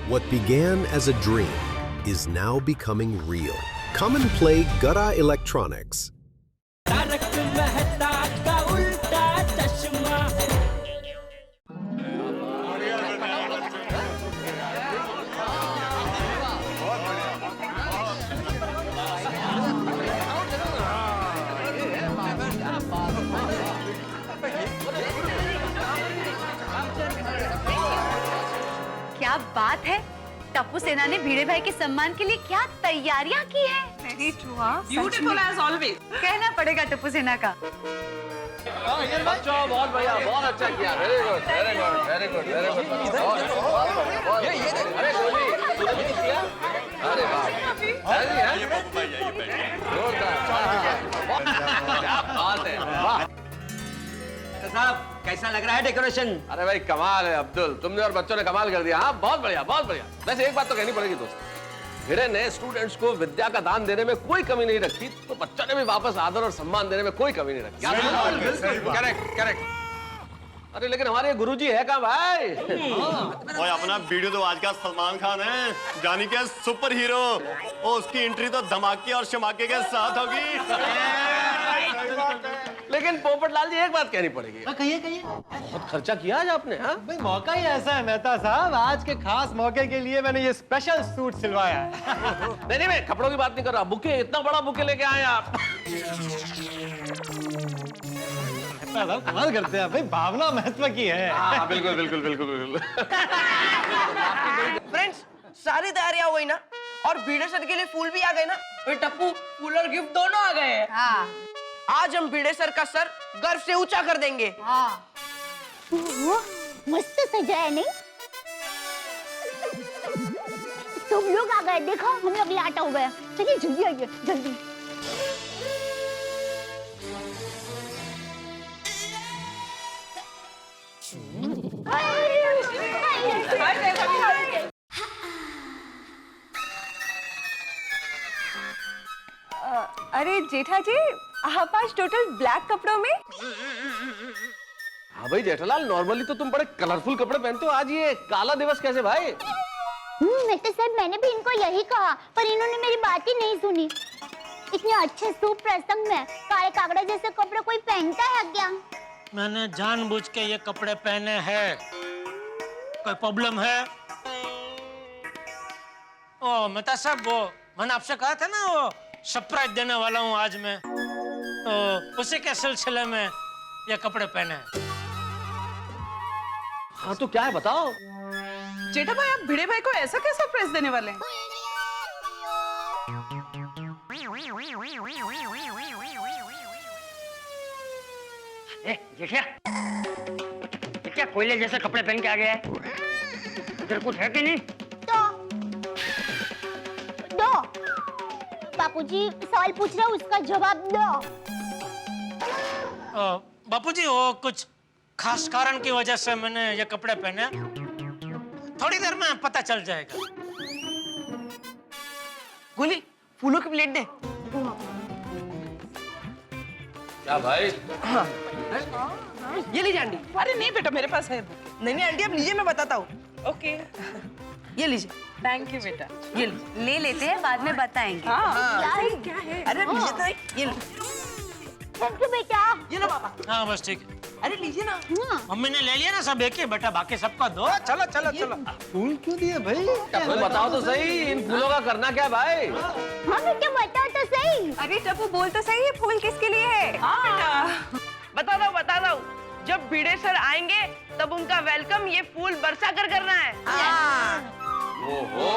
What began as a dream is now becoming real. Come and play Gada Electronics. क्या बात है, टप्पू सेना ने भिड़े भाई के सम्मान के लिए क्या तैयारियां की है। Very true, हाँ? Beautiful as always. कहना पड़ेगा टप्पू सेना का। बच्चों बहुत बढ़िया, बहुत अच्छा किया। Very good, very good, very good, very good. ये अरे गोली किया। अरे वाह, जोरदार, क्या बात है, वाह। साहब कैसा लग रहा है डेकोरेशन? अरे भाई कमाल है अब्दुल, तुमने और बच्चों ने कमाल कर दिया। हाँ बहुत बढ़िया, बहुत बढ़िया। वैसे एक बात तो कहनी पड़ेगी दोस्त, भिड़े ने स्टूडेंट्स को विद्या का दान देने में कोई कमी नहीं रखी, तो बच्चों ने भी वापस आदर और सम्मान देने में कोई कमी नहीं रखी। Correct correct. अरे लेकिन हमारे गुरुजी है कहाँ भाई? ओए अपना वीडियो तो आज का सलमान खान है, जानी के सुपर हीरो। ओ उसकी एंट्री तो धमाके और शमाके के साथ होगी। लेकिन पोपटलाल जी एक बात कहनी पड़ेगी। कहिए कहिए। बहुत खर्चा किया आज आपने। हाँ भाई मौका ही ऐसा है मेहता साहब, आज के खास मौके के लिए मैंने ये स्पेशल सूट सिलवाया है। नहीं मैं कपड़ों की बात नहीं कर रहा, बुके, इतना बड़ा बुके लेके आए आप। कमाल करते हैं भाई, भावना महत्व की है। हाँ बिल्कुल बिल्कुल बिल्कुल बिल्कुल। Friends, सारी तैयारियां हो गई ना, और भिड़े सर के लिए फूल भी आ गए ना। टप्पू, फूल और गिफ्ट दोनों आ गए हैं। हाँ। आज हम भिड़े सर का सर गर्व से ऊंचा कर देंगे। हाँ। मस्त सजा है नहीं? सब लोग आ गए, देखो हमें अभी आटा हो गया। चलिए जल्दी आइए, जल्दी। अरे जेठा जी, आप आज टोटल ब्लैक कपड़ों में? हाँ भाई जेठालाल, नॉर्मली तो तुम बड़े कलरफुल कपड़े पहनते हो, आज ये काला दिवस कैसे भाई? मिस्टर साहब मैंने भी इनको यही कहा, पर इन्होंने मेरी बात ही नहीं सुनी। इतने अच्छे शुभ प्रसंग में काले कागड़ा जैसे कपड़े कोई पहनता है क्या? मैंने जानबूझ के ये कपड़े पहने हैं। कोई प्रॉब्लम है? ओ मेहता साहब, वो मैंने आपसे कहा था ना, वो सरप्राइज देने वाला हूँ आज मैं, तो उसी के सिलसिले में ये कपड़े पहने हैं। हाँ तो क्या है बताओ? जेठा भाई, आप भिड़े भाई को ऐसा क्या सरप्राइज देने वाले हैं? जेठा, क्या कोयले जैसे कपड़े पहन के आ गया है? इधर कुछ है कि नहीं? दो बापूजी सवाल पूछ रहे हो, उसका जवाब दो। बापूजी, वो कुछ खास कारण की वजह से मैंने ये कपड़े पहने, थोड़ी देर में पता चल जाएगा। गोली, फूलों की प्लेट दे। क्या भाई? हाँ। ये लीजिए आंटी। अरे नहीं बेटा, मेरे पास है। नहीं आंटी, आप लीजिए, मैं बताता हूँ। ओके। ये लीजिए। थैंक यू बेटा। ये ले लेते हैं, बाद में बताएंगे। हाँ। क्या है? अरे लीजिए तो, ये थैंक यू बेटा। ये लो पापा। हाँ बस ठीक है। अरे लीजिए ना। मम्मी ने ले लिया ना सब एक ही, बेटा बाकी सबका दो। चलो चलो चलो। फूल क्यों दिए भाई? कोई बताओ तो सही, इन फूलों का करना क्या भाई? हाँ बेटा बताओ तो सही। अरे टप्पू, बोल तो सही, ये फूल किसके लिए है? हाँ बेटा। बता दो। जब भिड़े सर आएंगे तब उनका वेलकम ये फूल बरसा कर करना है। ओहो।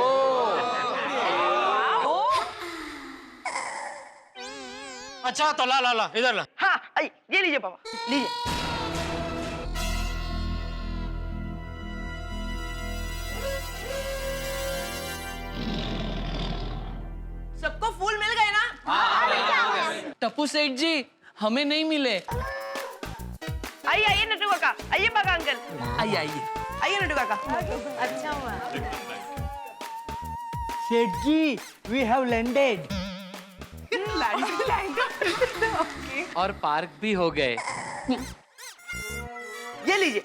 अच्छा तो ला ला ला, इधर ला। हाँ, ये लीजिए पापा, लीजिए। सबको फूल मिल गए ना? टप्पू सेठ जी, हमें नहीं मिले। आइए नटू काका, आइए बाका अंकल, आइए नटू काका। अच्छा हुआ। सेठ जी, we have landed. और पार्क भी हो गए। ये लीजिए।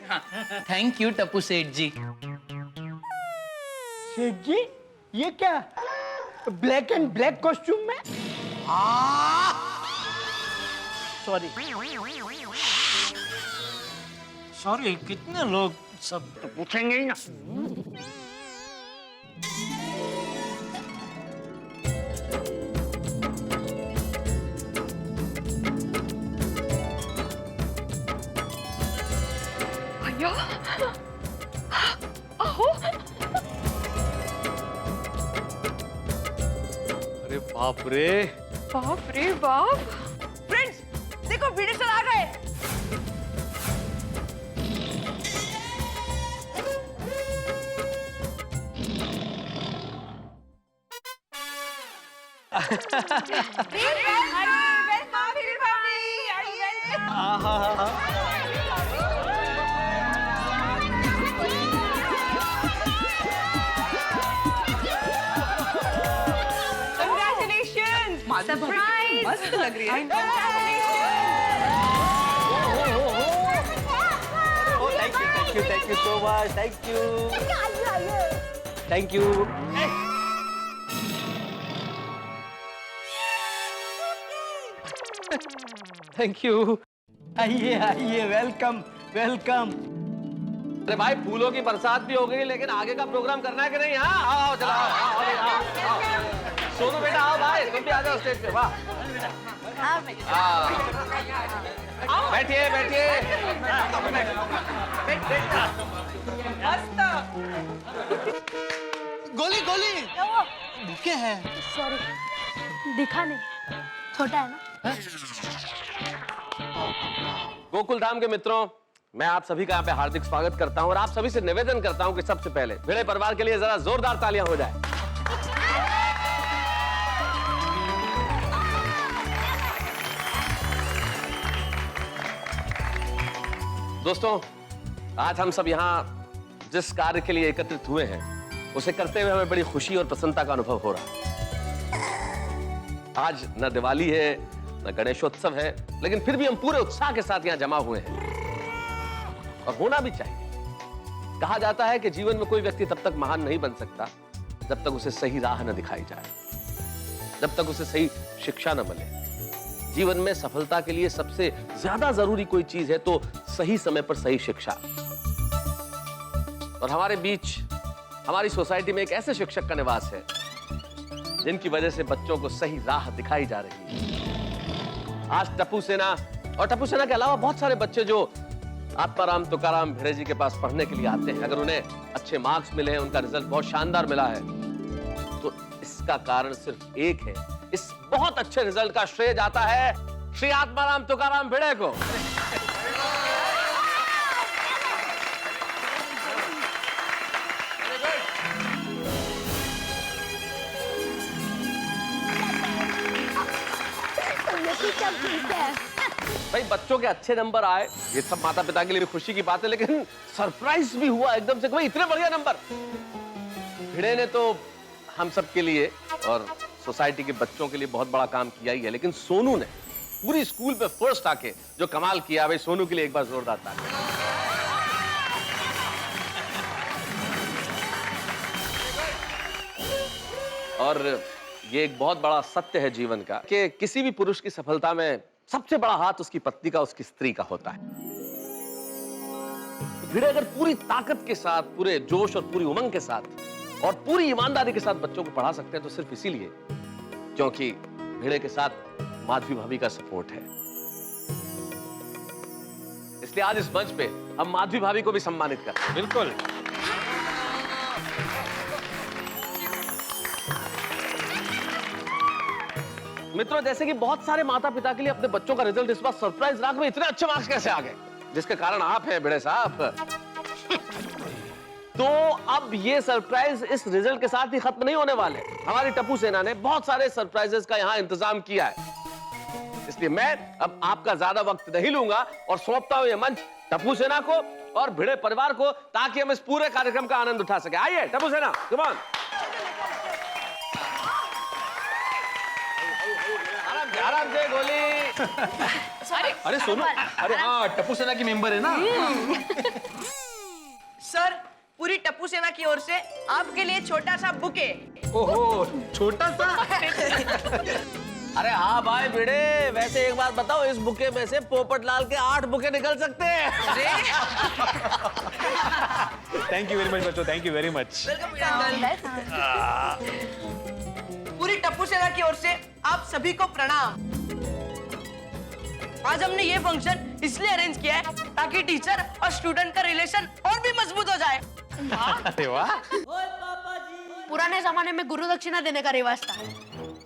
थैंक यू टप्पू सेठ जी। सेठ जी ये क्या ब्लैक एंड ब्लैक कॉस्ट्यूम में? सॉरी सॉरी, कितने लोग सब तो पूछेंगे ही ना। अरे बाप रे, बाप रे बाप। फ्रेंड्स देखो वीडियो सर आ गए। सरप्राइज। मस्त लग रही है। Thank you so much, thank you. Thank you. आइए आइए, वेलकम वेलकम। अरे भाई फूलों की बरसात भी हो गई, लेकिन आगे का प्रोग्राम करना है कि नहीं? हाँ आओ आओ, चलो आओ। सोनू बेटा आओ भाई, तुम भी आ जाओ स्टेज पे। वाह, बैठिए बैठिए। गोली गोली भूखे हैं। सॉरी, दिखा नहीं, छोटा है ना। गोकुल धाम के मित्रों, मैं आप सभी का यहाँ पे हार्दिक स्वागत करता हूँ और आप सभी से निवेदन करता हूँ कि सबसे पहले भिड़े परिवार के लिए जरा जोरदार तालियां हो जाए। दोस्तों, आज हम सब यहाँ जिस कार्य के लिए एकत्रित हुए हैं उसे करते हुए हमें बड़ी खुशी और प्रसन्नता का अनुभव हो रहा है। आज न दिवाली है न गणेशोत्सव है, लेकिन फिर भी हम पूरे उत्साह के साथ यहाँ जमा हुए हैं और होना भी चाहिए। कहा जाता है कि जीवन में कोई व्यक्ति तब तक महान नहीं बन सकता जब तक उसे सही राह न दिखाई जाए, जब तक उसे सही शिक्षा न मिले। जीवन में सफलता के लिए सबसे ज्यादा जरूरी कोई चीज है तो सही समय पर सही शिक्षा। और हमारे बीच, हमारी सोसाइटी में एक ऐसे शिक्षक का निवास है जिनकी वजह से बच्चों को सही राह दिखाई जा रही है। आज टप्पू सेना और टप्पू सेना के अलावा बहुत सारे बच्चे जो आत्माराम तुकाराम भिड़े जी के पास पढ़ने के लिए आते हैं, अगर उन्हें अच्छे मार्क्स मिले हैं, उनका रिजल्ट बहुत शानदार मिला है, तो इसका कारण सिर्फ एक है। इस बहुत अच्छे रिजल्ट का श्रेय जाता है श्री आत्माराम तुकाराम भिड़े को। भाई बच्चों के अच्छे नंबर आए, ये सब माता पिता के लिए भी खुशी की बात है, लेकिन सरप्राइज भी हुआ एकदम से, भाई इतने बढ़िया नंबर। भिड़े ने तो हम सब के लिए और सोसाइटी के बच्चों के लिए बहुत बड़ा काम किया ही है, लेकिन सोनू ने पूरी स्कूल पे फर्स्ट आके जो कमाल किया, भाई सोनू के लिए एक बार जोरदार ताली। और ये एक बहुत बड़ा सत्य है जीवन का कि किसी भी पुरुष की सफलता में सबसे बड़ा हाथ उसकी पत्नी का, उसकी स्त्री का होता है। भिड़े अगर पूरी ताकत के साथ, पूरे जोश और पूरी उमंग के साथ और पूरी ईमानदारी के साथ बच्चों को पढ़ा सकते हैं तो सिर्फ इसीलिए क्योंकि भिड़े के साथ माधवी भाभी का सपोर्ट है। इसलिए आज इस मंच पे हम माधवी भाभी को भी सम्मानित करते हैं। बिल्कुल। मित्रों, जैसे कि बहुत सारे माता पिता के लिए अपने बच्चों का रिजल्ट इस बार सरप्राइज रहा कि इतने अच्छे मार्क्स कैसे आ गए, जिसके कारण आप हैं भिड़े साहब। तो अब ये सरप्राइज इस रिजल्ट के साथ ही खत्म नहीं होने वाले। हमारी टप्पू सेना ने बहुत सारे सरप्राइजेस का यहाँ इंतजाम किया है, इसलिए मैं अब आपका ज्यादा वक्त नहीं लूंगा और सौंपता हूं ये मंच टप्पू सेना को और भिड़े परिवार को, ताकि हम इस पूरे कार्यक्रम का आनंद उठा सके। आइए टप्पू सेना, कम ऑन। आराम से गोली। अरे सोनू, अरे हाँ टप्पू सेना की मेंबर है ना। सर पूरी टप्पू सेना की ओर से आपके लिए छोटा सा बुके। ओहो, छोटा सा। अरे हाँ भाई भिड़े, वैसे एक बात बताओ, इस बुके में से पोपट लाल के 8 बुके निकल सकते हैं। थैंक यू वेरी मच बच्चों, थैंक यू वेरी मच। पूरी टप्पू सेना की ओर से आप सभी को प्रणाम। आज हमने ये फंक्शन इसलिए अरेंज किया है ताकि टीचर और स्टूडेंट का रिलेशन और भी मजबूत हो जाए। अरे वाह। पुराने जमाने में गुरु दक्षिणा देने का रिवाज था,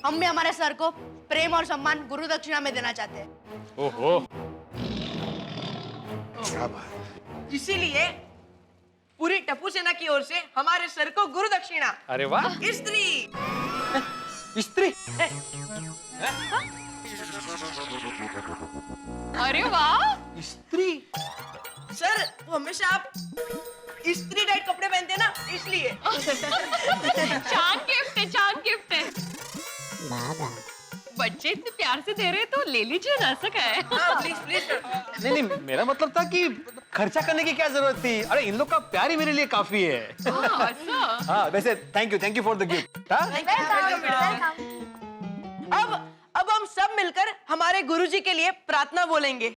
हम भी हमारे सर को प्रेम और सम्मान गुरु दक्षिणा में देना चाहते हैं। ओहो। इसीलिए पूरी टप्पू सेना की ओर से हमारे सर को गुरु दक्षिणा। अरे वाह। स्त्री। स्त्री। अरे वाह। स्त्री। सर वो हमेशा आप स्त्री टाइट कपड़े पहनते हैं ना, इसलिए। चांद गिफ्ट है, चांद गिफ्ट है। बच्चे इतने प्यार से दे रहे हैं तो ले लीजिए ना, सका है। Please please. नहीं, मेरा मतलब था कि खर्चा करने की क्या जरूरत थी। अरे इन लोग का प्यार ही मेरे लिए काफी है। हाँ, वैसे thank you for the gift. अब हम सब मिलकर हमारे गुरुजी के लिए प्रार्थना बोलेंगे।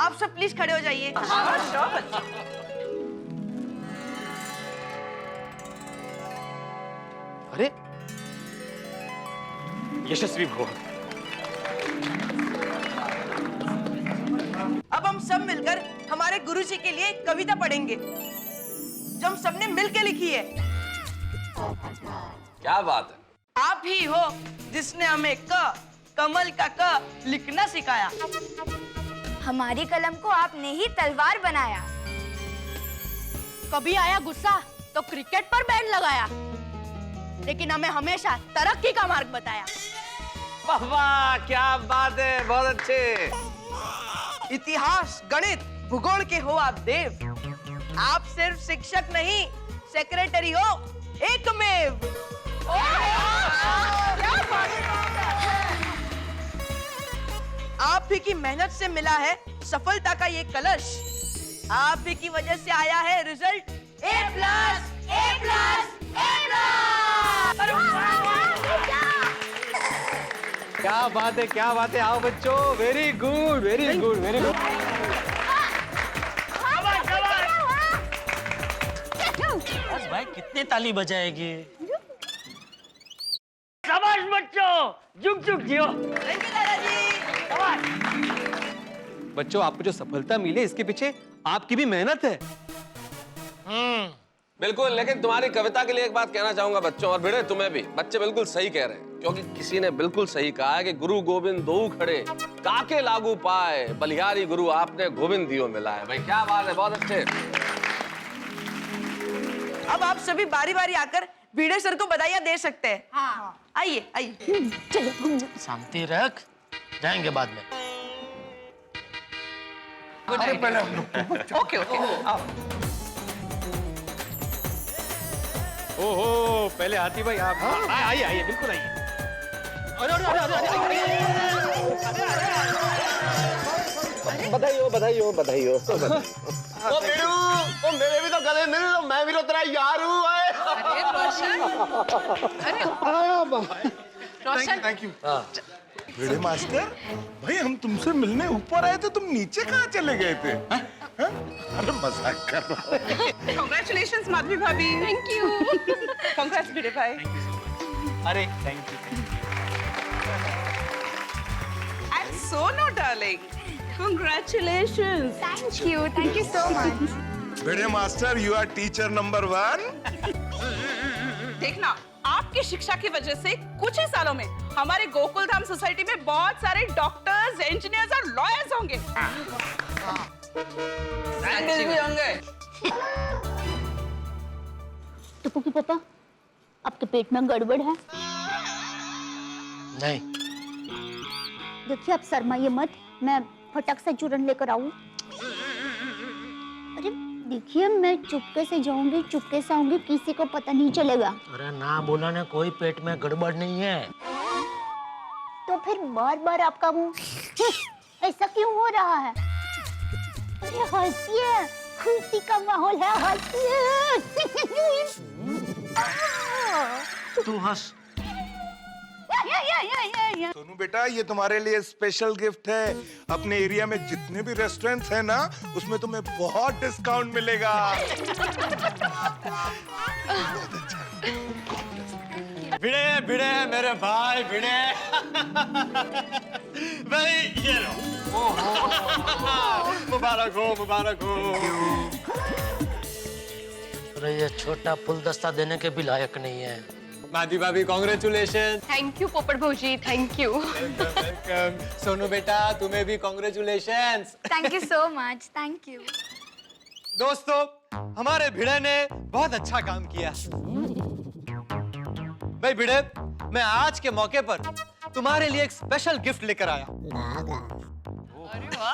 आप सब प्लीज खड़े हो जाइए। अरे यशस्वी भव। अब हम सब मिलकर हमारे गुरुजी के लिए कविता पढ़ेंगे जो हम सबने मिलकर लिखी है। क्या बात है। आप ही हो जिसने हमें कमल का क लिखना सिखाया। हमारी कलम को आपने ही तलवार बनाया। कभी आया गुस्सा तो क्रिकेट पर बैट लगाया, लेकिन हमें हमेशा तरक्की का मार्ग बताया। वाह, क्या बात है, बहुत अच्छे। इतिहास, गणित, भूगोल के हो आप देव। आप सिर्फ शिक्षक नहीं, सेक्रेटरी हो एकमेव। आप ही की मेहनत से मिला है सफलता का ये कलश। आप ही की वजह से आया है रिजल्ट A+, A+, क्या बात है, क्या बात है। आओ बच्चों, very good very good very good. बस भाई कितने ताली बजाएगी। शाबाश बच्चों, जुग जुग जियो। बच्चों, आपको जो सफलता मिली इसके पीछे आपकी भी मेहनत है। बिल्कुल, लेकिन तुम्हारी कविता के लिए एक बात कहना चाहूंगा बच्चों, और भिड़े तुम्हें भी। बच्चे बिल्कुल सही कह रहे हैं, क्योंकि किसी ने बिल्कुल सही कहा है कि गुरु गोविंद दो खड़े काके लागू पाए, बलिहारी गुरु आपने गोविंद दियो मिला है। भाई क्या बात है, बहुत अच्छे। अब आप सभी बारी बारी आकर भिड़े सर को बधाइयां दे सकते हैं। हाँ। आइए आइए। शांति रख, जाएंगे बाद में। Okay okay. ओहो, पहले हाथी भाई आप। आइए आइए, बिल्कुल आइए। बधाई हो। ओ बेड़ू, ओ मेरे भी तो गले मिल, मैं भी तो तेरा यार हूँ। Thank you. भिड़े मास्टर, भाई हम तुमसे मिलने ऊपर आए थे, तुम नीचे कहाँ चले गए थे? अरे मजाक कर रहा हूँ। Congratulations माधवी भाभी। Thank you. Congrats भिड़े भाई। अरे thank you. And so no darling. Congratulations. Thank you so much. Bhide master, you are teacher number 1। देखना, आपकी शिक्षा की वजह से कुछ ही सालों में हमारे गोकुल धाम सोसाइटी में बहुत सारे डॉक्टर्स, इंजीनियर्स और लॉयर्स होंगे। साइंटिस्ट भी होंगे। टप्पू की पापा, आपके पेट में गड़बड़ है? नहीं। देखिए, आप शर्माइए मत, मैं फटक से चूरन लेकर आऊं। अरे देखिए, मैं चुपके से जाऊंगी, चुपके से आऊंगी, किसी को पता नहीं चलेगा। अरे ना बोला ना, कोई पेट में गड़बड़ नहीं है। तो फिर बार बार आपका मुंह ऐसा क्यों हो रहा है? अरे हंसिए, खुशी का माहौल है, हंसिए। तू हंस। सोनू बेटा, ये तुम्हारे लिए स्पेशल गिफ्ट है। अपने एरिया में जितने भी रेस्टोरेंट्स हैं ना, उसमें तुम्हें बहुत डिस्काउंट मिलेगा। भिड़े भिड़े मेरे भाई भिड़े। भाई ये लो। मुबारक हो, मुबारक हो। अरे ये छोटा फुलदस्ता देने के भी लायक नहीं है। मादी भाभी कॉन्ग्रेचुलेशन। थैंक यू पोपट भौजी, थैंक यू। वेलकम। सोनू बेटा तुम्हें भी congratulation. Thank you so much, thank you. दोस्तों, हमारे भिड़े ने बहुत अच्छा काम किया। भाई भिड़े, मैं आज के मौके पर तुम्हारे लिए एक स्पेशल गिफ्ट लेकर आया।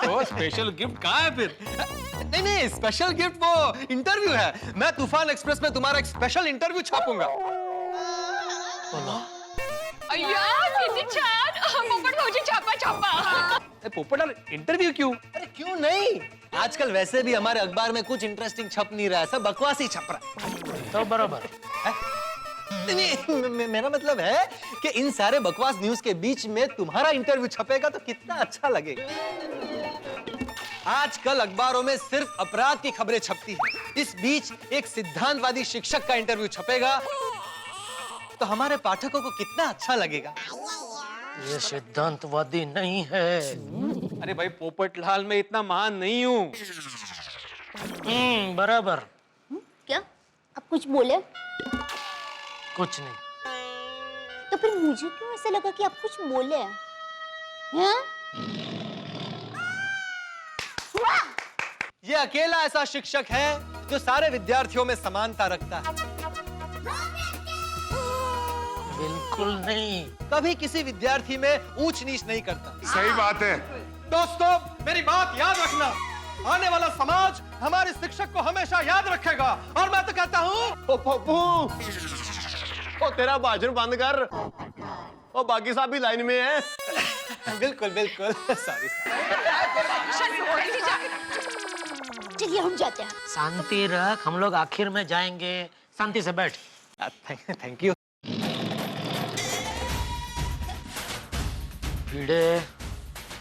ओ, स्पेशल गिफ्ट कहाँ है फिर? नहीं नहीं, स्पेशल गिफ्ट वो इंटरव्यू है। मैं तूफान एक्सप्रेस में तुम्हारा एक स्पेशल इंटरव्यू छापूंगा। किती छान, पोपट भौजी छापा छापा। पोपट इंटरव्यू क्यों? अरे क्यों नहीं, आजकल वैसे भी हमारे अखबार में कुछ इंटरेस्टिंग छप नहीं रहा है, सब बकवास ही छप रहा है। तो बराबर। नहीं, मेरा मतलब है कि इन सारे बकवास न्यूज के बीच में तुम्हारा इंटरव्यू छपेगा तो कितना अच्छा लगेगा। आजकल अखबारों में सिर्फ अपराध की खबरें छपती हैं। इस बीच एक सिद्धांतवादी शिक्षक का इंटरव्यू छपेगा तो हमारे पाठकों को कितना अच्छा लगेगा। ये सिद्धांतवादी नहीं है। अरे भाई, पोपटलाल मैं इतना महान नहीं हूँ। बराबर। क्या आप कुछ बोले? कुछ नहीं। तो फिर मुझे क्यों ऐसा लगा कि आप कुछ बोले हैं? ये अकेला ऐसा शिक्षक है जो सारे विद्यार्थियों में समानता रखता है। बिल्कुल नहीं। कभी किसी विद्यार्थी में ऊंच नीच नहीं करता। सही बात है। दोस्तों, मेरी बात याद रखना। आने वाला समाज हमारे शिक्षक को हमेशा याद रखेगा। और मैं तो कहता हूँ, ओ पप्पू, ओ तेरा भाषण बंद कर। ओ बाकी साहब भी लाइन में है। बिल्कुल बिल्कुल, सॉरी। चलिए हम जाते हैं। शांति रख, हम लोग आखिर में जाएंगे। शांति से बैठ। Thank you. भिड़े,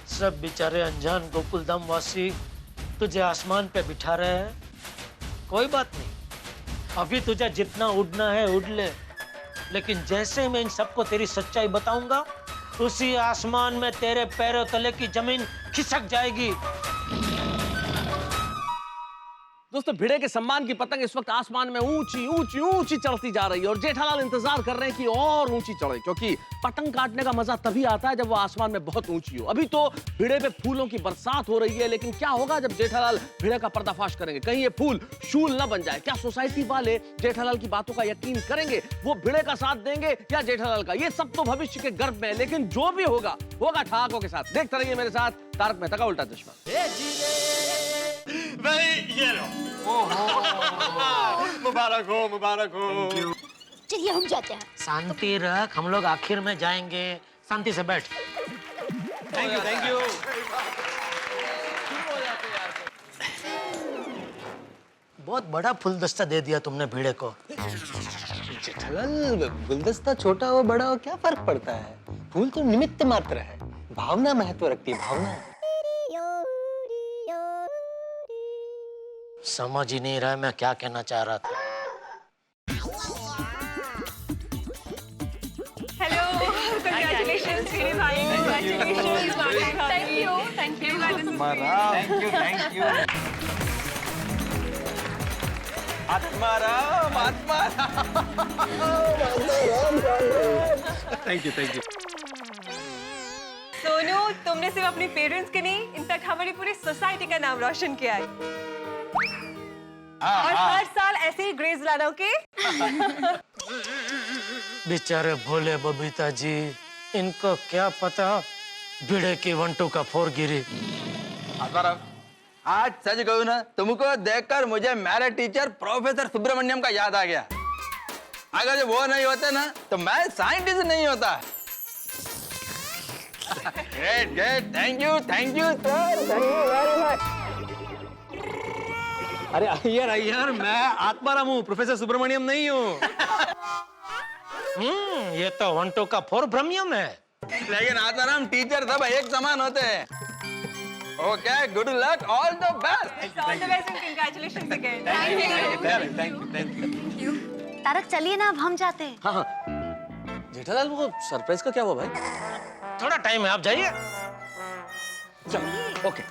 सब बेचारे अनजान गोकुलधाम वासी तुझे आसमान पे बिठा रहे हैं। कोई बात नहीं, अभी तुझे जितना उड़ना है उड़ ले, लेकिन जैसे मैं इन सबको तेरी सच्चाई बताऊंगा, उसी आसमान में तेरे पैरों तले की जमीन खिसक जाएगी। दोस्तों, भिड़े के सम्मान की पतंग इस वक्त आसमान में ऊंची ऊंची ऊंची चढ़ती जा रही है और जेठालाल इंतजार कर रहे हैं कि और ऊंची चढ़े, क्योंकि पतंग काटने का मजा तभी आता है जब वो आसमान में बहुत ऊंची हो। अभी तो भिड़े पे फूलों की बरसात हो रही है, लेकिन क्या होगा जब जेठालाल भिड़े का पर्दाफाश करेंगे? कहीं ये फूल शूल न बन जाए। क्या सोसाइटी वाले जेठालाल की बातों का यकीन करेंगे? वो भिड़े का साथ देंगे या जेठालाल का? ये सब तो भविष्य के गर्भ में है, लेकिन जो भी होगा होगा ठहाकों के साथ। देखते रहिए मेरे साथ तारक मेहता का उल्टा चश्मा। भाई ये लो। मुबारक हो, मुबारक हो। चलिए हम जाते हैं। शांति रख, हम लोग आखिर में जाएंगे। शांति से बैठ। Thank you, thank you. बहुत बड़ा फुलदस्ता दे दिया तुमने भिड़े को। जेठालाल, गुलदस्ता छोटा हो बड़ा हो क्या फर्क पड़ता है? फूल तो निमित्त मात्र है, भावना महत्व रखती है, भावना। समझ ही नहीं रहा मैं क्या कहना चाह रहा था। हेलो, कांग्रेचुलेशंस मेरे भाई, congratulations. Thank you, thank you. Thank you. Atmaram, Atmaram. Thank you, thank you. Sonu, तुमने सिर्फ अपने पेरेंट्स के नहीं, इन तक हमारी पूरी सोसाइटी का नाम रोशन किया है। और हर साल ऐसे ही ग्रेस लाना, ओके? बेचारे भोले बबीता जी, इनको क्या पता भिड़े की 1 2 का 4 गिरी। आज सच कहूँ ना, तुमको देखकर मुझे मेरे टीचर प्रोफेसर सुब्रमण्यम का याद आ गया। अगर वो नहीं होते ना तो मैं साइंटिस्ट नहीं होता। Great great, thank you sir, thank you very much. अरे अय्यर अय्यर, मैं आत्माराम हूँ, प्रोफेसर सुब्रमण्यम नहीं हूँ। ये तो वंटो का फोर ब्रह्मण्यम है। लेकिन आत्माराम टीचर सब एक समान होते हैं। Okay, good luck, all the best. All the best and congratulations again. Thank you. Tarak चलिए ना, अब हम जाते हैं। हाँ हाँ जेठालाल, वो सरप्राइज का क्या हुआ भाई? थोड़ा टाइम है, आप जाइए। चलो ओके।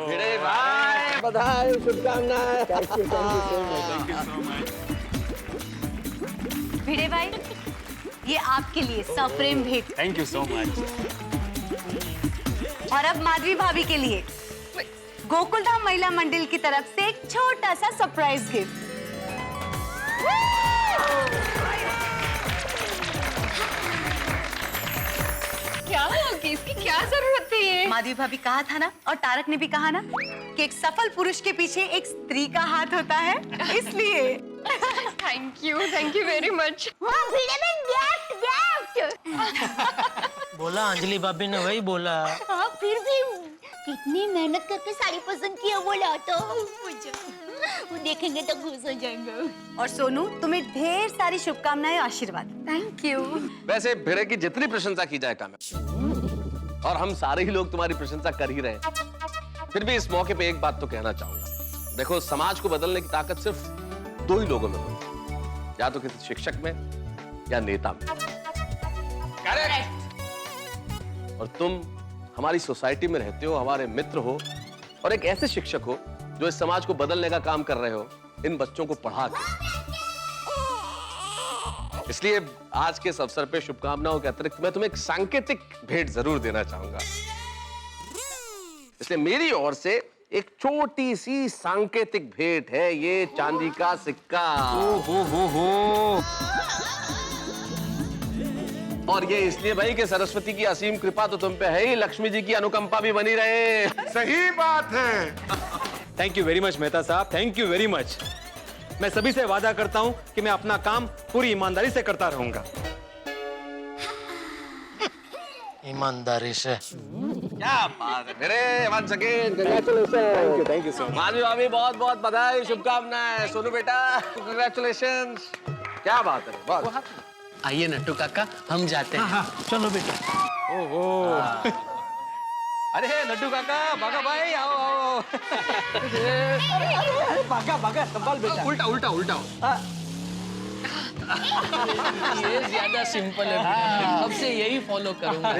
भिड़े भाई बधाई, शुभकामनाएं। Thank you so much. Bhide भाई, ये आपके लिए सप्रेम भेंट। Thank you so much. और अब माधवी भाभी के लिए गोकुलधाम महिला मंडल की तरफ से एक छोटा सा सरप्राइज गिफ्ट। क्या होगी, इसकी क्या जरूरत थी ये? माधवी भाभी कहा था ना, और तारक ने भी कहा ना, कि एक सफल पुरुष के पीछे एक स्त्री का हाथ होता है, इसलिए। Thank you very much. बोला अंजलि भाभी ने वही बोला। हाँ, फिर भी कितनी मेहनत करके साड़ी पसंद किया बोला तो वो देखेंगे तो खुश हो जाएंगे। और सोनू, तुम्हें ढेर सारी शुभकामनाएं और आशीर्वाद। Thank you. वैसे भिड़े की जितनी प्रशंसा की जाए कम है, और हम सारे ही लोग तुम्हारी प्रशंसा कर ही रहे हैं। फिर भी इस मौके पे एक बात तो कहना चाहूंगा। देखो, समाज को बदलने की ताकत सिर्फ दो ही लोगों में होती है, या तो किसी शिक्षक में या नेता में। करेक्ट। और तुम हमारी सोसाइटी में रहते हो, हमारे मित्र हो, और एक ऐसे शिक्षक हो जो इस समाज को बदलने का काम कर रहे हो, इन बच्चों को पढ़ा के। इसलिए आज के इस अवसर पे शुभकामनाओं के अतिरिक्त मैं तुम्हें एक सांकेतिक भेंट जरूर देना चाहूंगा। इसलिए मेरी ओर से एक छोटी सी सांकेतिक भेंट है, ये चांदी का सिक्का। हो। और ये इसलिए भाई कि सरस्वती की असीम कृपा तो तुम पे है ही, लक्ष्मी जी की अनुकंपा भी बनी रहे। सही बात है। Thank you very much Mehta साहब, थैंक यू वेरी मच। मैं सभी से वादा करता हूं कि मैं अपना काम पूरी ईमानदारी से करता रहूंगा। ईमानदारी से। क्या बात है मेरे, once again congratulations। Thank you so much. Madhavi भाभी बहुत बहुत बधाई, शुभकामनाएं। सोनू बेटा कंग्रेचुलेशंस। क्या बात है, बहुत। आइए नट्टू काका, हम जाते हैं। चलो बेटा। ओहो। अरे लड्डू काका, बागा भाई, आओ आओ। भागा संभाल बेटा। उल्टा उल्टा उल्टा। ये ज्यादा सिंपल है, अब से यही फॉलो करूंगा।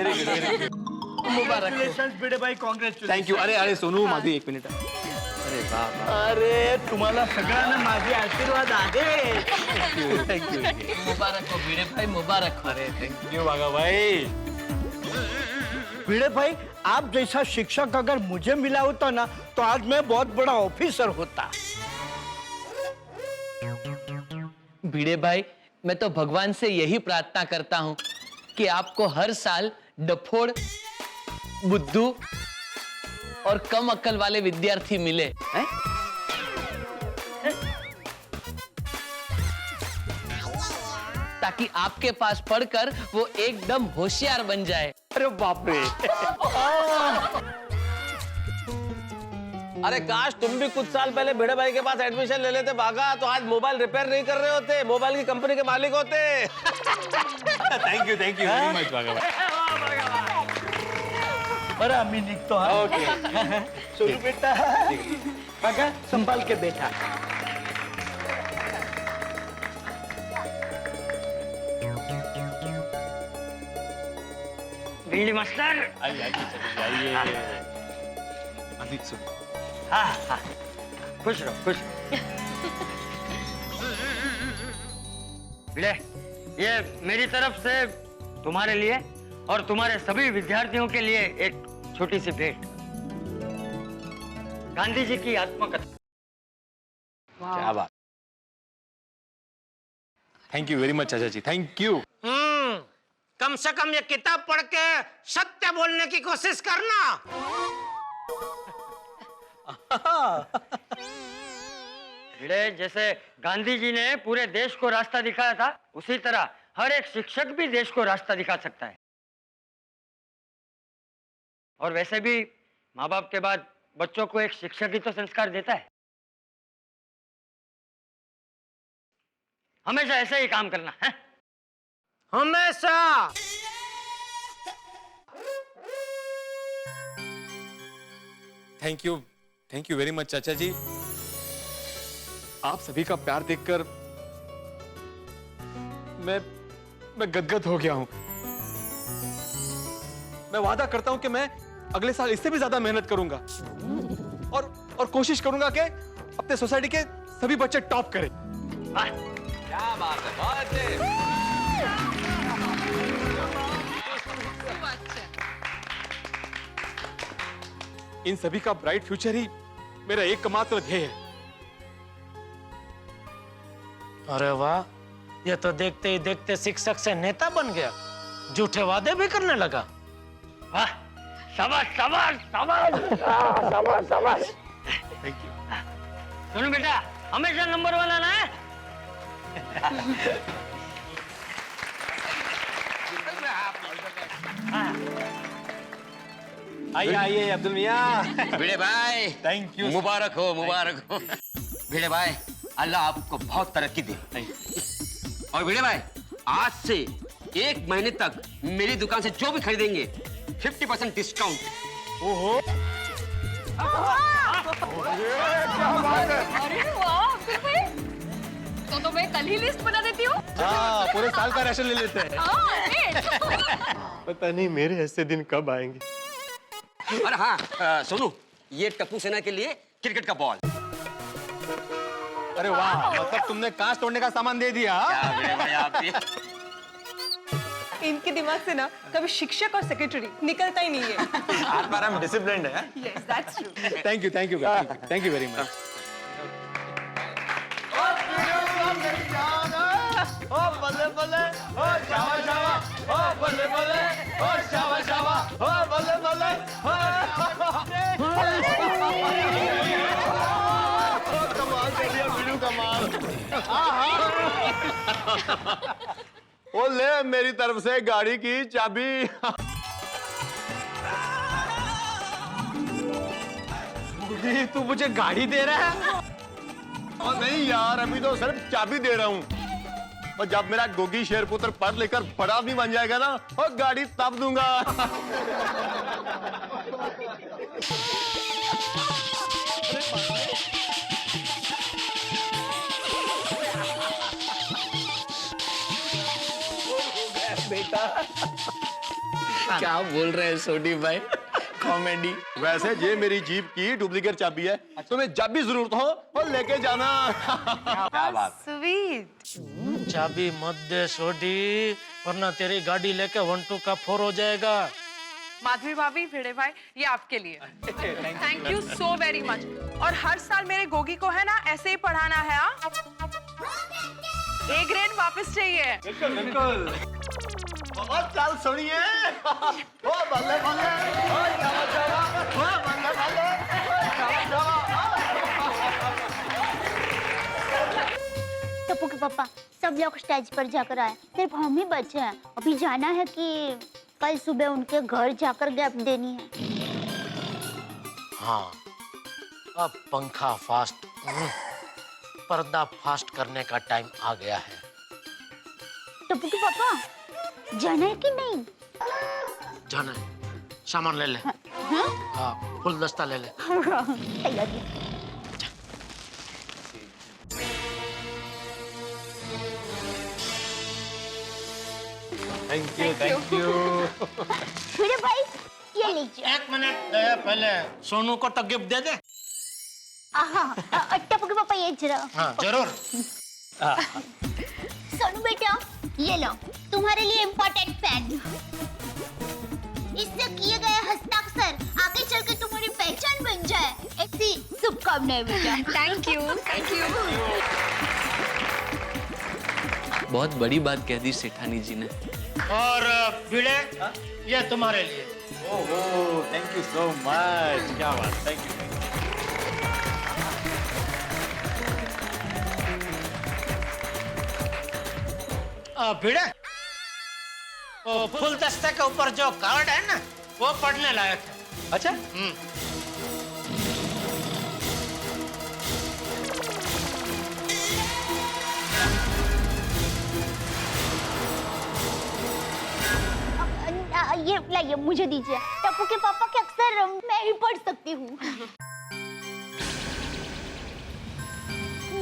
मुबारक हो। भिड़े भाई, काँग्रेचुलेशन। Thank you. अरे सोनू माधवी, एक मिनिट। अरे बाप। अरे तुम्हाला सगळ्यांना माझे आशीर्वाद आहे। Thank you. मुबारक हो भिड़े भाई, मुबारक हो। अरे थैंक यू बागा भाई। भिड़े भाई, आप जैसा शिक्षक अगर मुझे मिला होता ना, तो आज मैं बहुत बड़ा ऑफिसर होता। भिड़े भाई, मैं तो भगवान से यही प्रार्थना करता हूँ कि आपको हर साल डफोड़, बुद्धू और कम अक्ल वाले विद्यार्थी मिले। हैं? ताकि आपके पास पढ़कर वो एकदम होशियार बन जाए। अरे बाप रे। अरे काश तुम भी कुछ साल पहले भिड़े भाई के पास एडमिशन ले लेते बागा, तो आज मोबाइल रिपेयर नहीं कर रहे होते, मोबाइल की कंपनी के मालिक होते। थैंक यू वेरी मच बागा भाई। बरं, आम्ही निघतो। ओके। सोनू बेटा, बघा संभाल के बेटा। भिंडी मास्टर। आइए। अधिक सुन। हाँ, खुश रहो, खुश रहो। भिड़े, ये मेरी तरफ से तुम्हारे लिए और तुम्हारे सभी विद्यार्थियों के लिए एक छोटी सी भेंट। गांधी जी की आत्मकथा। क्या बात। थैंक यू वेरी मच चाचा जी, थैंक यू। कम से कम ये किताब पढ़ के सत्य बोलने की कोशिश करना। भिड़े, जैसे गांधी जी ने पूरे देश को रास्ता दिखाया था, उसी तरह हर एक शिक्षक भी देश को रास्ता दिखा सकता है। और वैसे भी माँ बाप के बाद बच्चों को एक शिक्षक ही तो संस्कार देता है। हमेशा ऐसे ही काम करना है। हमेशा। थैंक यू वेरी मच चाचा जी। आप सभी का प्यार देखकर मैं गदगद हो गया हूं। मैं वादा करता हूं कि मैं अगले साल इससे भी ज्यादा मेहनत करूंगा और कोशिश करूंगा कि अपने सोसाइटी के सभी बच्चे टॉप करें। क्या बात है, बहुत अच्छे। इन सभी का ब्राइट फ्यूचर ही मेरा एकमात्र ध्येय है। अरे वाह, ये तो देखते ही देखते शिक्षक से नेता बन गया, झूठे वादे भी करने लगा। वाह, शाबाश शाबाश शाबाश शाबाश शाबाश। Thank you. सुनो बेटा, हमेशा नंबर 1 आना है। आइए आइए अब्दुल मियां। भिड़े भाई, थैंक यू। मुबारक हो मुबारक हो। भिड़े भाई, अल्लाह आपको बहुत तरक्की दे। और भिड़े भाई, आज से 1 महीने तक मेरी दुकान से जो भी खरीदेंगे 50% डिस्काउंट। ओहो, अरे वाह अब्दुल भाई, तो मैं कल ही लिस्ट बना देती हूँ। हाँ, पूरे साल का राशन ले लेते हैं। पता नहीं मेरे ऐसे दिन कब आएंगे। और हाँ, सुनो, ये टप्पू सेना के लिए क्रिकेट का बॉल। अरे वाह, मतलब तुमने कांच तोड़ने का सामान दे दिया। क्या भिड़े भाई आप भी। इनके दिमाग से ना कभी शिक्षक और सेक्रेटरी निकलता ही नहीं है। आज बार हम डिसिप्लिन्ड है। Yes, that's true. Thank you very much. ओ बल्ले बल्ले, ओ शावा शावा, ओ बल्ले बल्ले, ओ शावा शावा, ओ बल्ले बल्ले, कमाल कर दिया वीरू, कमाल। ओ ले मेरी तरफ से गाड़ी की चाबी। तू मुझे गाड़ी दे रहा है? और नहीं यार, अभी तो सिर्फ चाबी दे रहा हूँ। और जब मेरा गोगी शेरपुत्र पढ़ लेकर बड़ा आदमी बन जाएगा ना, और गाड़ी तब दूंगा। बेटा क्या बोल रहे हैं सोडी भाई, कॉमेडी। वैसे ये मेरी जीप की डुप्लीकेट चाबी है, तुम्हें जब भी जरूरत हो और लेके जाना। क्या बात। Sweet. चाबी मत दे सोडी, वरना तेरी गाड़ी लेके 1-2 का 4 हो जाएगा। माधवी भाभी, भिड़े भाई, ये आपके लिए। Thank you so very much. और हर साल मेरे गोगी को है ना ऐसे ही पढ़ाना है। A ग्रेड वापस चाहिए। बिल्कुल। और चल सुनिए। ओ बल्ले बल्ले, ओ शावा शावा, ओ बल्ले बल्ले, ओ शावा शावा। टप्पू के पापा, सब लोग स्टेज पर जाकर आए, सिर्फ हम ही बचे हैं। अभी जाना है कि कल सुबह उनके घर जाकर गैप देनी है। हाँ, अब पंखा फास्ट, पर्दा फास्ट करने का टाइम आ गया है। टप्पू के पापा, जाना है कि नहीं? जाना है, सामान ले ले। हाँ, फुल दस्ता ले ले। तैयारी। Thank you. भिड़े भाई, ये लीजिए। 1 मिनट दया, पहले सोनू को तो गिफ्ट दे दे। टप्पू के पापा, ये जरा। हाँ, जरूर। सोनू बेटा, ये लो, तुम्हारे लिए इम्पोर्टेंट पेन। इससे किए गए हस्ताक्षर आगे चल के तुम्हारी पहचान बन जाए, ऐसी शुभकामनाएं बेटा। Thank you, thank you. बहुत बड़ी बात कह दी सेठानी जी ने। और भिड़े, ये तुम्हारे लिए। ओहो, थैंक यू सो मच। क्या बात, थैंक यू। भिड़े, वो फुल दस्ते के ऊपर जो कार्ड है ना, वो पढ़ने लायक है। अच्छा, लाइए मुझे दीजिए। टप्पू के पापा के अक्सर मैं ही पढ़ सकती हूँ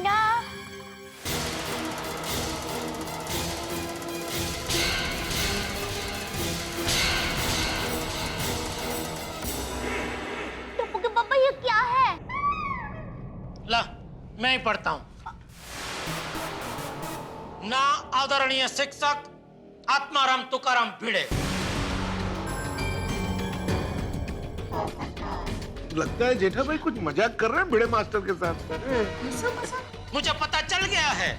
ना। टप्पू के पापा ये क्या है? ला मैं ही पढ़ता हूँ। ना आदरणीय शिक्षक आत्माराम तुकाराम भिड़े। लगता है जेठा भाई कुछ मजाक कर रहे हैं भिड़े मास्टर के साथ। मुझे पता चल गया है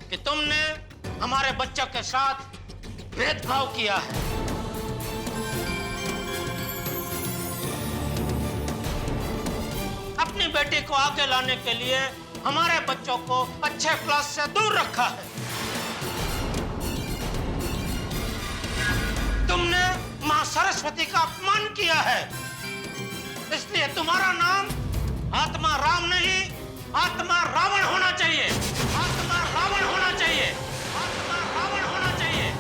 कि तुमने हमारे बच्चों के साथ भेदभाव किया है। अपनी बेटी को आगे लाने के लिए हमारे बच्चों को अच्छे क्लास से दूर रखा है। तुमने मां सरस्वती का अपमान किया है, इसलिए तुम्हारा नाम आत्मा राम नहीं, आत्मा रावण होना चाहिए। आत्मा रावण होना चाहिए। आत्मा रावण होना चाहिए।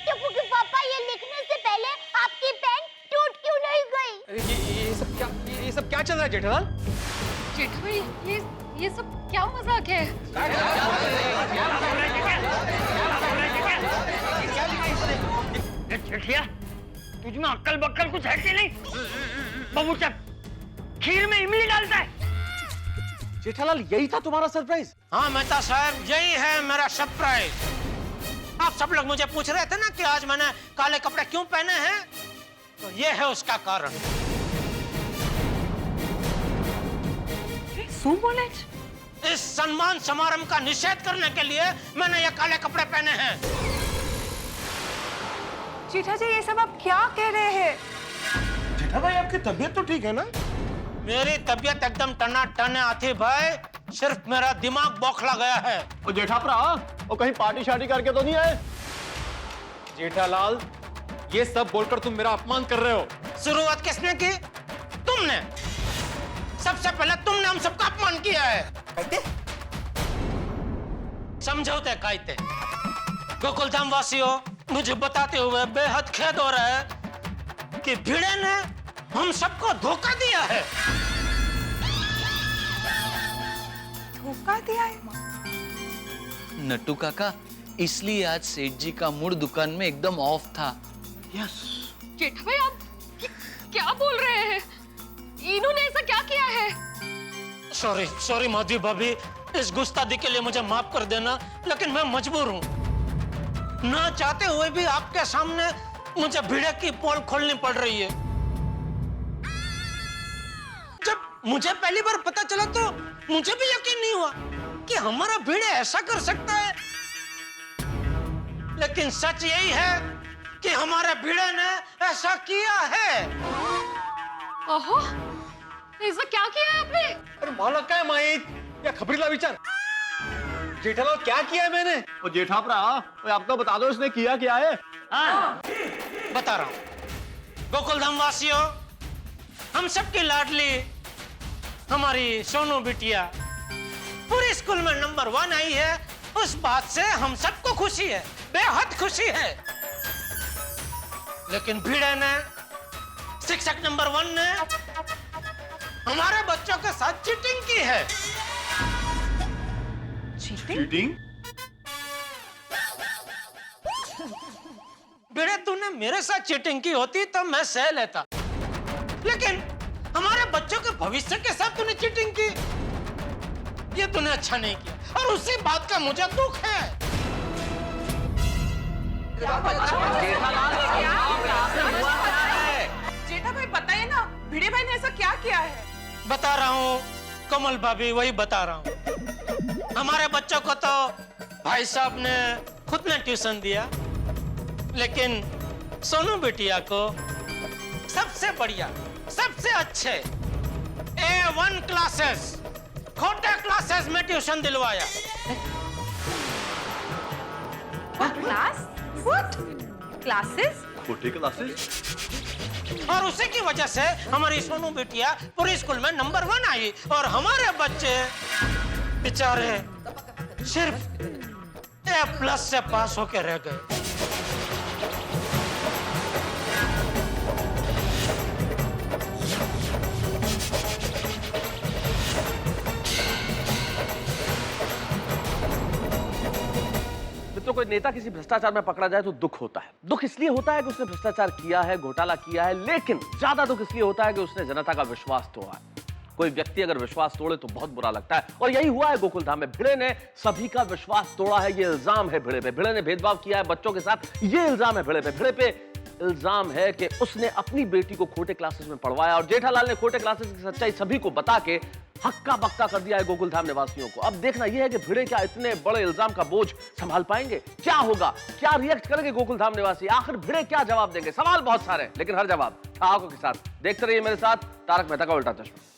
टप्पू के पापा ये लिखने से पहले आपकी पेन टूट क्यों नहीं गई? ये सब क्या चल रहा है जेठालाल? जेठा भाई ये सब क्या मजाक है? चिठिया तुझ में अक्ल बक्कल कुछ है कि नहीं? बबूचा खीर में इमली डालता है। जेठालाल यही था तुम्हारा सरप्राइज? हाँ मेहता साहब यही है मेरा सरप्राइज। आप सब लोग मुझे पूछ रहे थे ना कि आज मैंने काले कपड़े क्यों पहने हैं, तो ये है उसका कारण। इस सम्मान समारंभ का निषेध करने के लिए मैंने ये काले कपड़े पहने हैं। जेठा जी ये सब आप क्या कह रहे हैं? जेठा भाई आपकी तबीयत तो ठीक है ना? मेरी तबीयत एकदम टनाटन है आती भाई, सिर्फ मेरा दिमाग बौखला गया है। ओ जेठापरा, ओ कहीं पार्टी शार्टी करके तो नहीं आए? जेठालाल ये सब बोलकर तुम मेरा अपमान कर रहे हो। शुरुआत किसने की? तुमने। सबसे पहले तुमने हम सबका अपमान किया है। कहते? समझौते कायते। गोकुलधाम वासियों, मुझे बताते हुए बेहद खेद हो रहा है कि भिड़े ने हम सबको धोखा दिया है। धोखा दिया है? नट्टू काका, इसलिए आज सेठ जी का मूड दुकान में एकदम ऑफ था। यस। जेठा भाई आप क्या बोल रहे हैं? इन्होंने ऐसा क्या किया है? सॉरी माधवी भाभी, इस गुस्ताखी के लिए मुझे माफ कर देना, लेकिन मैं मजबूर हूँ। ना चाहते हुए भी आपके सामने मुझे भिड़े की पोल खोलनी पड़ रही है। जब मुझे पहली बार पता चला तो मुझे भी यकीन नहीं हुआ कि हमारा भिड़े ऐसा कर सकता है, लेकिन सच यही है कि हमारे भिड़े ने ऐसा किया है। ओहो, ऐसा क्या किया है आपने? अरे माला क्या है माहित या खबरीला विचार? जेठालाल क्या किया है मैंने? ओ जेठापरा, आप तो बता दो इसने किया क्या है? हाँ, बता रहा हूँ। गोकुलधाम वासियों, हम सबकी लाडली हमारी सोनू बिटिया पूरे स्कूल में नंबर 1 आई है। उस बात से हम सबको खुशी है, बेहद खुशी है। लेकिन भिड़े ने, शिक्षक नंबर 1 ने हमारे बच्चों के साथ चीटिंग की है। चीटिंग? भिड़े तूने मेरे साथ चीटिंग की होती तो मैं सह लेता, लेकिन हमारे बच्चों के भविष्य के साथ तूने चीटिंग की, ये तूने अच्छा नहीं किया, और उसी बात का मुझे दुख है। जेठा भाई बताइए ना, भिड़े भाई ने ऐसा क्या किया है? बता रहा हूँ कमल भाभी, वही बता रहा हूँ। हमारे बच्चों को तो भाई साहब ने खुद ने ट्यूशन दिया, लेकिन सोनू बिटिया को सबसे बढ़िया सबसे अच्छे A1 क्लासेस खोटे क्लासेस में ट्यूशन दिलवाया। क्लास? What? Classes? छोटे क्लासेस। और उसी की वजह से हमारी सोनू बिटिया पूरी स्कूल में नंबर 1 आई और हमारे बच्चे बेचारे सिर्फ A+ से पास होके रह गए। तो कोई नेता किसी भ्रष्टाचार में पकड़ा जाए तो दुख होता है। दुख इसलिए होता है कि उसने भ्रष्टाचार किया है, घोटाला किया है, लेकिन ज्यादा दुख इसलिए होता है कि उसने जनता का विश्वास तोड़ा है। कोई व्यक्ति अगर विश्वास तोड़े तो बहुत बुरा लगता है, और यही हुआ है गोकुलधाम में। भिड़े ने सभी का विश्वास तोड़ा है, ये इल्जाम है भिड़े पे। भिड़े ने भेदभाव किया है बच्चों के साथ, ये इल्जाम है भिड़े पे। भिड़े पे इल्जाम है कि उसने अपनी बेटी को खोटे क्लासेस में पढ़वाया, और जेठालाल ने खोटे क्लासेस की सच्चाई सभी को बता के हक्का बक्का कर दिया है गोकुलधाम निवासियों को। अब देखना यह है कि भिड़े क्या इतने बड़े इल्जाम का बोझ संभाल पाएंगे? क्या होगा, क्या रिएक्ट करेंगे गोकुलधाम निवासी? आखिर भिड़े क्या जवाब देंगे? सवाल बहुत सारे हैं, लेकिन हर जवाब ठहाकों के साथ। देखते रहिए मेरे साथ तारक मेहता का उल्टा चश्मा।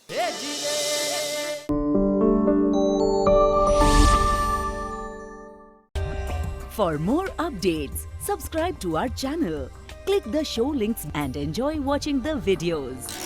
For more updates, subscribe to our channel, click the show links and enjoy watching the videos.